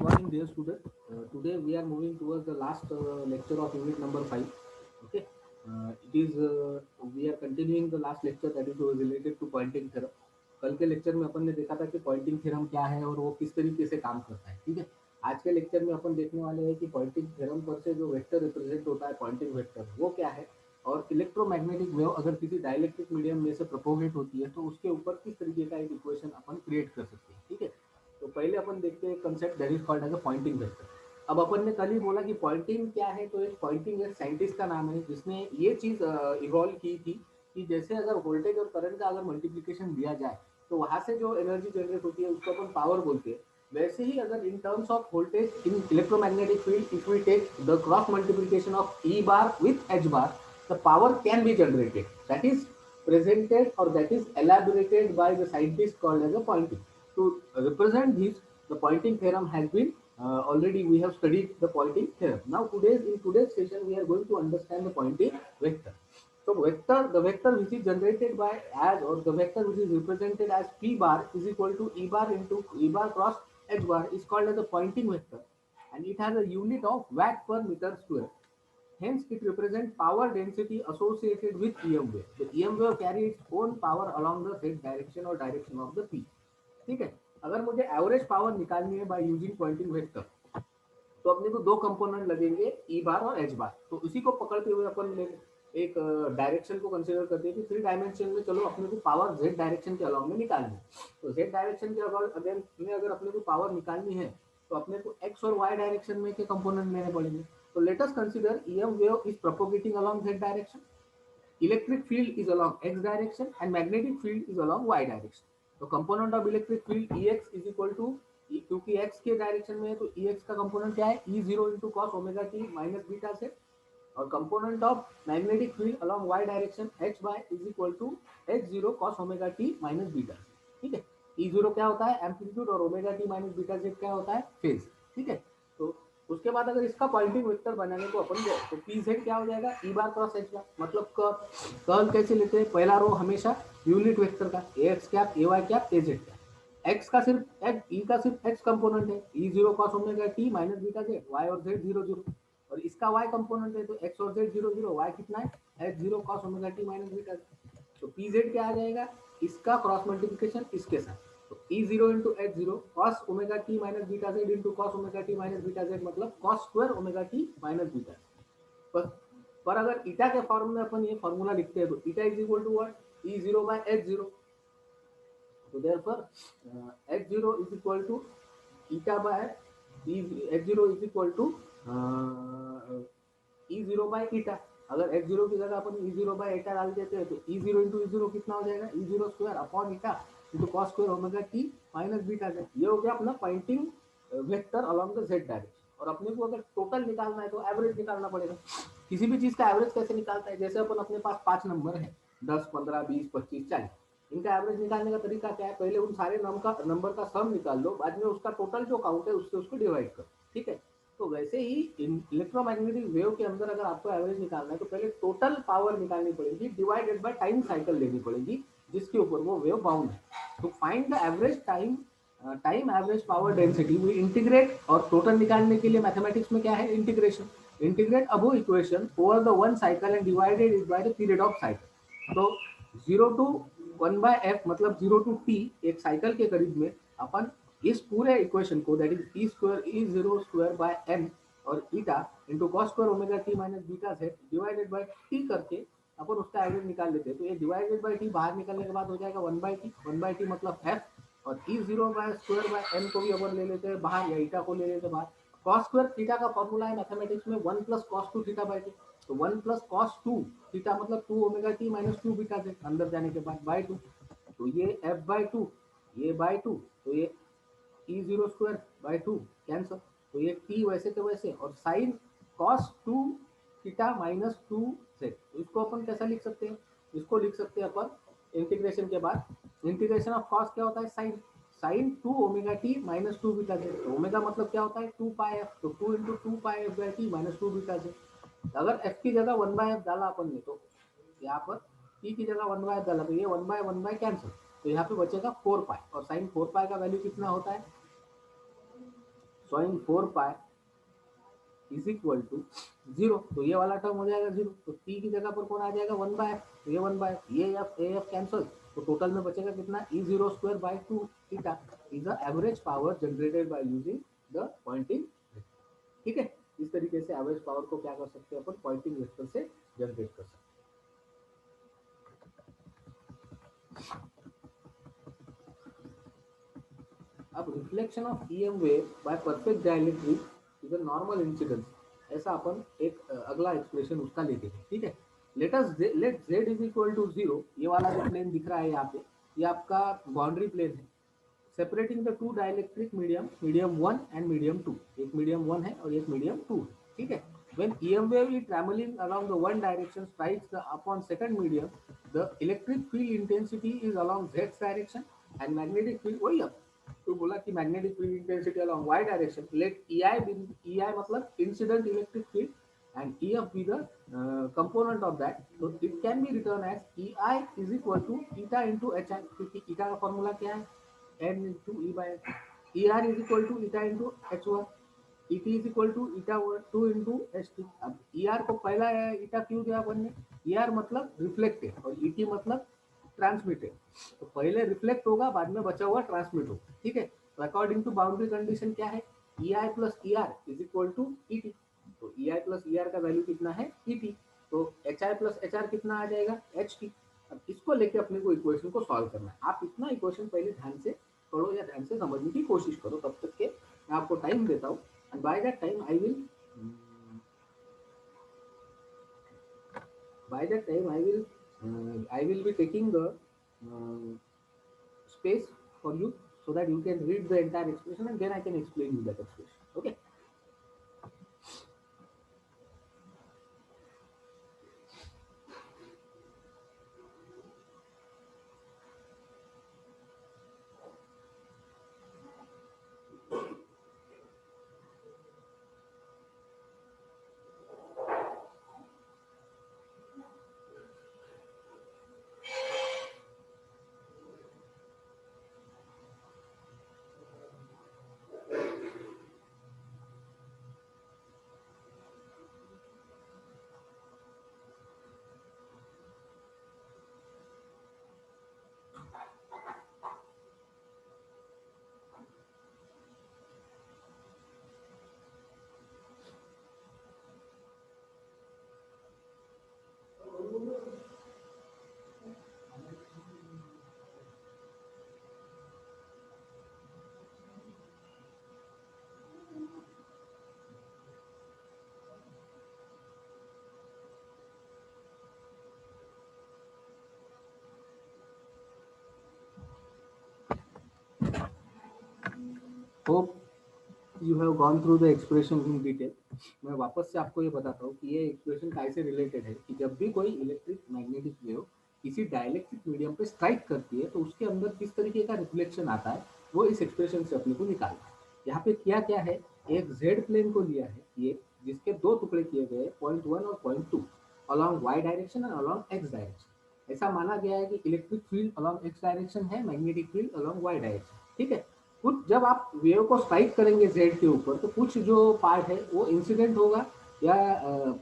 morning, dear student. Today we are moving towards the last lecture of unit number 5. Okay. It is we are continuing the last lecture that is related to pointing theorem. कल के lecture में अपन ने देखा था कि Poynting theorem क्या है और वो किस तरीके से काम करता है. ठीक है. आज के लेक्चर में अपन देखने वाले हैं कि पॉइंटिंग थ्योरम पर से जो वेक्टर रिप्रेजेंट होता है पॉइंटिंग वेक्टर वो क्या है और इलेक्ट्रोमैग्नेटिक वेव अगर किसी डाइलेक्ट्रिक मीडियम में से प्रोपोगेट होती है तो उसके ऊपर किस तरीके का एक इक्वेशन अपन क्रिएट कर सकते हैं. ठीक है. तो पहले अपन देखते हैं concept that is called as a Poynting vector. अब अपन ने कल ही बोला कि पॉइंटिंग क्या है, तो एक पॉइंटिंग एक साइंटिस्ट का नाम है जिसने ये चीज इवॉल्व की थी कि जैसे अगर वोल्टेज और करंट का अगर मल्टीप्लीकेशन दिया जाए तो वहां से जो एनर्जी जनरेट होती है उसको अपन पावर बोलते हैं. वैसे ही अगर in terms of voltage in electromagnetic field if we take the cross multiplication of E bar with H bar the power can be generated that is presented or that is elaborated by the scientist called as a pointing. To represent this, the pointing theorem has been already we have studied the pointing theorem. Now in today's session we are going to understand the pointing vector. So the vector which is generated by as or the vector which is represented as p bar is equal to e bar into e bar cross h bar is called as a pointing vector, and it has a unit of watt per meter square. Hence, it represents power density associated with EM wave. The EM wave carry its own power along the z direction or direction of the P. ठीक है. अगर मुझे average power निकालनी है by using Poynting vector तो अपने को दो कंपोनेंट लगेंगे ई बार और एच बार. तो उसी को पकड़ते हुए अपन एक डायरेक्शन को कंसीडर करते हैं कि थ्री डायमेंशन में चलो अपने को पावर जेड डायरेक्शन के अलावा में निकालनी है. तो जेड डायरेक्शन के अलावा अगर अपने को पावर निकालनी है तो अपने को एक्स और वाई डायरेक्शन में के कंपोनेंट लेने पड़ेंगे. तो let us consider EM wave is propagating along Z direction, electric field is along x direction and magnetic field is along y direction. तो component of electric field ex is equal to क्योंकि x के direction में है तो ex का component क्या है e zero into cos omega T minus beta से. और component of magnetic field along y direction h by is equal to h zero cos omega T minus beta. ठीक है. e जीरो क्या होता है एम्पलीट्यूड और omega T minus beta z क्या होता है फेज. ठीक है. तो उसके बाद अगर इसका पॉइंटिंग वेक्टर बनाने को अपन जाए तो पी जेड क्या हो जाएगा ई बार क्रॉस एच बार. मतलब कर्ल कैसे लेते हैं, पहला रो हमेशा यूनिट वेक्टर का A X cap A Y cap A Z cap. X का सिर्फ एक्स ई का सिर्फ एक्स कंपोनेंट है E zero cos omega T minus beta Z, Y और जेड जीरो जीरो. और इसका वाई कंपोनेंट है तो एक्स और जेड जीरो जीरो, वाई कितना है H zero cos omega T minus beta. तो पी जेड क्या आ जाएगा इसका क्रॉस मल्टीप्लिकेशन इसके साथ. तो E zero into H zero cos omega T minus beta Z into cos omega T minus beta Z मतलब cos square omega T minus beta. पर पर अगर ईटा के फॉर्म में अपन ये फॉर्मूला लिखते हैं तो eta is equal to what E zero by H zero. तो therefore H zero is equal to eta by H zero is equal to E zero by eta. अगर एच जीरो की जगह अपन ई zero by ईटा डाल देते हैं तो E zero into E zero कितना हो जाएगा E zero square upon eta into cos square omega T minus beta Z. ये हो गया अपना pointing vector along the Z direction. और अपने को अगर टोटल निकालना है तो एवरेज निकालना पड़ेगा. किसी भी चीज का एवरेज कैसे निकालता है, जैसे अपन अपने पास 5 नंबर है 10 15 20 25 40, इनका एवरेज निकालने का तरीका क्या है, पहले उन सारे नंबर का सम निकाल लो, बाद में उसका टोटल जो काउंट है उससे उसको डिवाइड करो. ठीक है. तो वैसे ही इलेक्ट्रोमैग्नेटिक वेव के अंदर अगर आपको एवरेज निकालना है तो पहले टोटल पावर निकालनी पड़ेगी डिवाइडेड बाय टाइम साइकिल लेनी पड़ेगी जिसके ऊपर वो वेव बाउंड है. तो find the average time average power density we integrate. और टोटल निकालने के लिए मैथमेटिक्स में क्या है integration. Integrate above equation over the one cycle and divided it by the period of cycle. तो 0 टू 1 बाय एफ मतलब 0 टू टी एक साइकिल के करीब में अपन इस पूरे इक्वेशन को that is E square E zero square by M और eta into cos square omega T minus beta Z divided by T करके अपन उसका एवरेज निकाल लेते हैं. तो ये डिवाइडेड बाय टी बाहर निकलने के बाद हो जाएगा 1 बाय टी मतलब एफ. और E zero by square by M को भी अपन ले लेते हैं बाहर या ईटा को ले लेते हैं बाहर. कॉस स्क्वायर थीटा का फॉर्मूला है मैथमेटिक्स में 1 plus cos two theta by two. तो 1 प्लस कॉस टू थीटा मतलब 2 omega T minus 2 beta Z अंदर जाने के बाद बाय टू. तो ये एफ बाय टू ये बाय टू तो ये E zero square by two cancel. तो ये टी वैसे तो वैसे और sine cos two theta minus two Z. तो इसको अपन कैसा लिख सकते हैं, इसको लिख सकते हैं अपन इंटीग्रेशन के बाद इंटीग्रेशन ऑफ कॉस क्या होता है sign to omega T minus two beta Z. Omega मतलब क्या होता है 2 पाई एफ. तो 2 into two pi F by T minus two beta Z. अगर एफ की जगह 1 बाय एफ डाला अपन ने तो यहाँ पर टी की जगह 1 बाय एफ डाला तो ये 1 बाय कैंसिल. तो यहाँ पे बचेगा 4 पाई और साइन 4 पाई का वैल्यू कितना होता है सॉइन 4 पाई इज इक्वल टू 0, तो ये वाला टर्म हो जाएगा 0, तो टी की जगह पर कौन आ जाएगा 1/f, तो ये 1/f, ये एफ कैंसल, तो टोटल में बचेगा कितना E0² by 2 theta is the average power generated by using the Poynting. ठीक है, इस तरीके से एवरेज पावर को क्या कर सकते हैं अपन पॉइंटिंग वेक्टर से जनरेट कर सकते हैं। अब reflection of EM wave bye perfect dielectric is a normal incidence, ऐसा अपन एक अगला एक्सप्रेशन उसका लेते हैं। ठीक है, let z is equal to 0, ये वाला जो प्लेन दिख रहा है यहाँ पे, ये आपका बाउंड्री प्लेन है separating the two dielectric medium 1 and medium 2, एक मीडियम 1 है और एक मीडियम 2 है। ठीक है, when EM wave is traveling along the one direction strikes the upon second medium, the electric field intensity is along z direction and magnetic field वही अब तो बोला कि magnetic field intensity along y direction, let EI मतलब incident electric field and EF be the component of that, so it can be written as EI is equal to eta into HI, क्योंकि eta का formula क्या है n into E by ER is equal to eta into H1, ET is equal to eta 2 into HT। अब ER को पहला eta क्यों दिया अपन ने, ER मतलब रिफ्लेक्टेड और ET मतलब ट्रांसमिटेड, तो पहले रिफ्लेक्ट होगा बाद में बचा हुआ ट्रांसमिट होगा। ठीक है, तो अकॉर्डिंग टू बाउंड्री कंडीशन क्या है EI plus ER is equal to ET, तो EI प्लस ER का वैल्यू कितना है ET, तो HI प्लस HR कितना आ जाएगा HT। अब इसको लेके अपने को इक्वेशन को सॉल्व करना है, आप इतना इक्वेशन पहले ध्यान से पढ़ो या ध्यान से समझने की कोशिश करो, तब तक के मैं आपको टाइम देता हूँ and by that time I will be taking the space for you so that you can read the entire expression and then I can explain you that expression. Okay. Hope you have gone through the expression in detail। मैं वापस से आपको ये बताता हूँ कि ये expression कैसे रिलेटेड है कि जब भी कोई इलेक्ट्रिक मैग्नेटिक वेव किसी डाइलेक्ट्रिक मीडियम पे स्ट्राइक करती है तो उसके अंदर किस तरीके का रिफ्लेक्शन आता है वो इस एक्सप्रेशन से अपने को निकालना है। यहाँ पे किया क्या है, एक जेड प्लेन को लिया है ये, जिसके दो टुकड़े किए गए पॉइंट 1 और point 2 along Y direction and along X direction. ऐसा माना गया है कि electric field along X direction है, magnetic field along Y direction. ठीक है, कुछ जब आप वेव को स्ट्राइक करेंगे जेड के ऊपर तो कुछ जो पार्ट है वो इंसिडेंट होगा या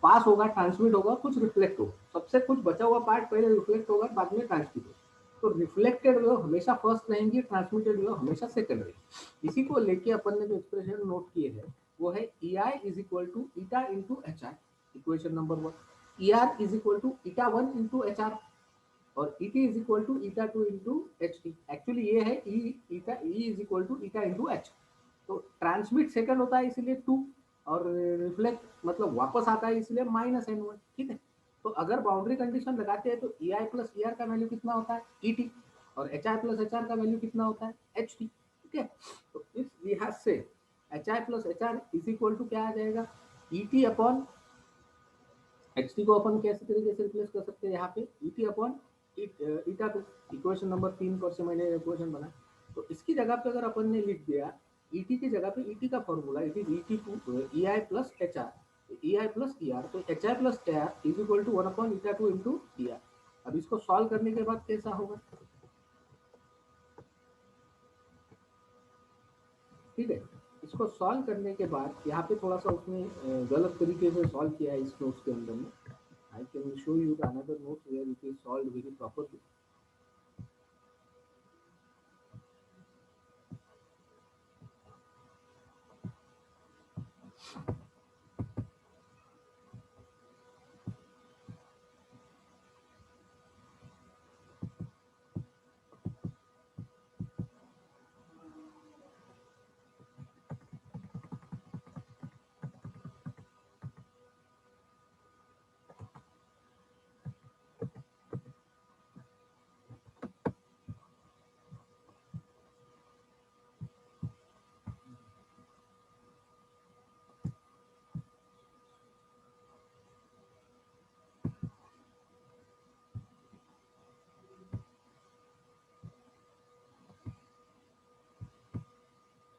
पास होगा, ट्रांसमिट होगा, कुछ रिफ्लेक्ट होगा, सबसे कुछ बचा हुआ पार्ट पहले रिफ्लेक्ट होगा बाद में ट्रांसमिट होगा। तो रिफ्लेक्टेड वेव हमेशा फर्स्ट रहेंगी, ट्रांसमिटेड वेव हमेशा सेकंड रहेगी। इसी को लेके अपन ने जो एक्सप्रेशन नोट किए हैं वो है E I is equal to eta into H R, equation number 1, E R is equal to eta 1 into H R और E T is equal to eta 2 into H T. Actually ये है E eta E is equal to eta into H, तो transmit second होता है इसलिए 2 और reflect मतलब वापस आता है इसलिए -n1। ठीक है, तो अगर बाउंड्री कंडीशन लगाते हैं तो ई आई प्लस ई आर का वैल्यू कितना होता है ई टी और H I plus H are का वैल्यू कितना होता है एच टी। ठीक है, तो इस लिहाज से H I plus H R is equal to क्या आ जाएगा E T upon H T को अपन कैसे तरीके से रिप्लेस कर सकते हैं यहाँ पे E T upon eta 2, equation number 3 पर से मैंने इक्वेशन बना, तो इसकी जगह पे अगर अपन ने लिख दिया ई टी की जगह पे ई टी का formula it is E T to E I plus H R, E I plus E R, तो H I plus A R is equal to 1 upon eta 2 into E R. अब इसको solve करने के बाद कैसा होगा, ठीक है, इसको सॉल्व करने के बाद यहाँ पे थोड़ा सा उसने गलत तरीके से सॉल्व किया है इस नोट्स के अंदर में. I can show you the another notes where it is solve very properly.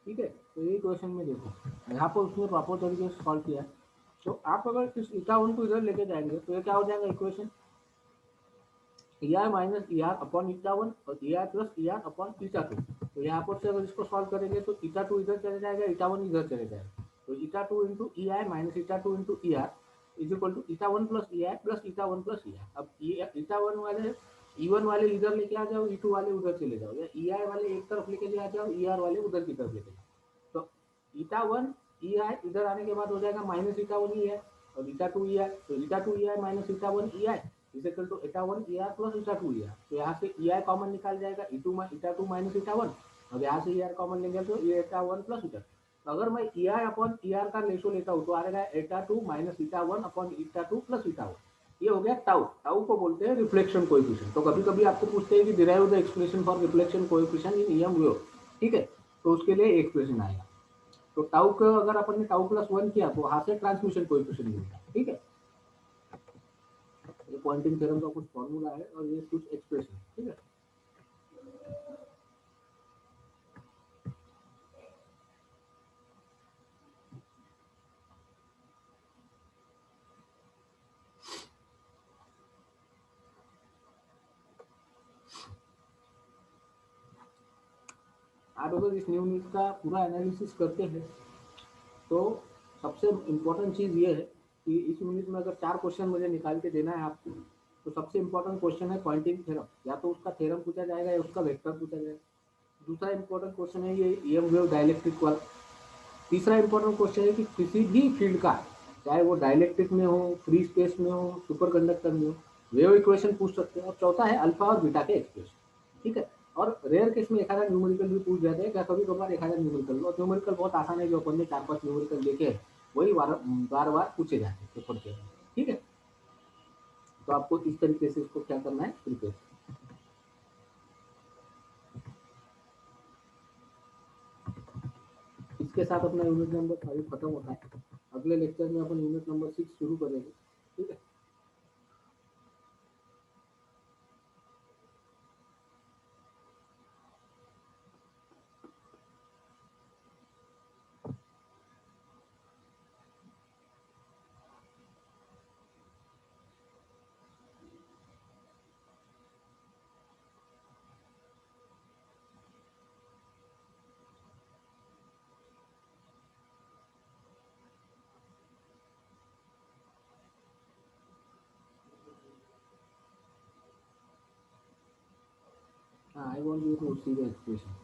ठीक है, तो यही क्वेश्चन में देखो यहाँ पर उसने प्रॉपर तरीके से सॉल्व किया है. तो आप अगर इस ईटा वन को इधर लेके जाएंगे तो ये क्या हो जाएगा equation, E R minus E R upon eta one और E R plus E R upon eta two. तो यहाँ पर से अगर इसको सॉल्व करेंगे तो ईटा टू इधर चले जाएगा, ईटा वन इधर चले जाएगा. तो eta two into E I minus eta two into E R is equal to eta one plus E I plus eta one plus E R. अब ईटा वन वाले E one वाले इधर लेके आ जाओ, ई टू वाले उधर चले जाओ, या ई आई वाले एक तरफ लेके आ जाओ, ई आर वाले उधर की तरफ लेके जाओ. तो ईटा वन ई आई इधर आने के बाद हो जाएगा माइनस ईटा वन ई आई और ईटा टू ई आई. तो eta two E I minus eta one E I is equal to eta one E R plus eta two E R. तो यहाँ से ई आई कॉमन निकाल जाएगा, eta two minus eta one. अब यहाँ से E R common लेंगे तो ये ईटा वन प्लस ईटा. तो अगर मैं ई आई अपॉन ई आर का रेशो लेता हूँ तो आ रहेगा ईटा two minus eta one upon eta two plus eta one. ये हो गया टाउ. टाउ को बोलते हैं रिफ्लेक्शन कोएफिशिएंट. तो कभी कभी आपको पूछते हैं कि derive the expression for reflection coefficient in EM wave. ठीक है, तो उसके लिए एक्सप्रेशन आएगा. तो टाउ का अगर अपन ने टाउ प्लस वन किया तो वहां से ट्रांसमिशन कोएफिशिएंट मिलता है. ठीक है, ये पॉइंटिंग थ्योरम का कुछ फॉर्मूला है और ये कुछ एक्सप्रेशन. ठीक है, आप अगर इस न्यू न्यूज का पूरा एनालिसिस करते हैं तो सबसे इम्पोर्टेंट चीज़ ये है कि इस यूनिट में अगर 4 क्वेश्चन मुझे निकाल के देना है आपको, तो सबसे इम्पोर्टेंट क्वेश्चन है पॉइंटिंग थ्योरम. या तो उसका थ्योरम पूछा जाएगा या उसका वेक्टर पूछा जाएगा. दूसरा इम्पोर्टेंट क्वेश्चन है ये ईएम वेव डायइलेक्ट्रिक वाला. तीसरा इम्पोर्टेंट क्वेश्चन है कि किसी भी फील्ड का, चाहे वो डायइलेक्ट्रिक में हो, फ्री स्पेस में हो, सुपर कंडक्टर में हो, वेव इक्वेशन पूछ सकते हैं. और चौथा है अल्फा और बीटा के एक्सप्रेशन. ठीक है, और रेयर केस में एक आधा न्यूमेरिकल भी पूछ जाते हैं. क्या कभी कभार एक आधा न्यूमेरिकल, और न्यूमेरिकल बहुत आसान है, जो अपन ने 4-5 न्यूमेरिकल देखे हैं वही बार बार पूछे जाते हैं पेपर के. ठीक है, तो आपको इस तरीके से इसको क्या करना है, प्रिपेयर. इसके साथ अपना यूनिट नंबर 5 खत्म होता है. अगले लेक्चर में अपन यूनिट नंबर 6 शुरू करेंगे. ठीक है, I want you to see the expression.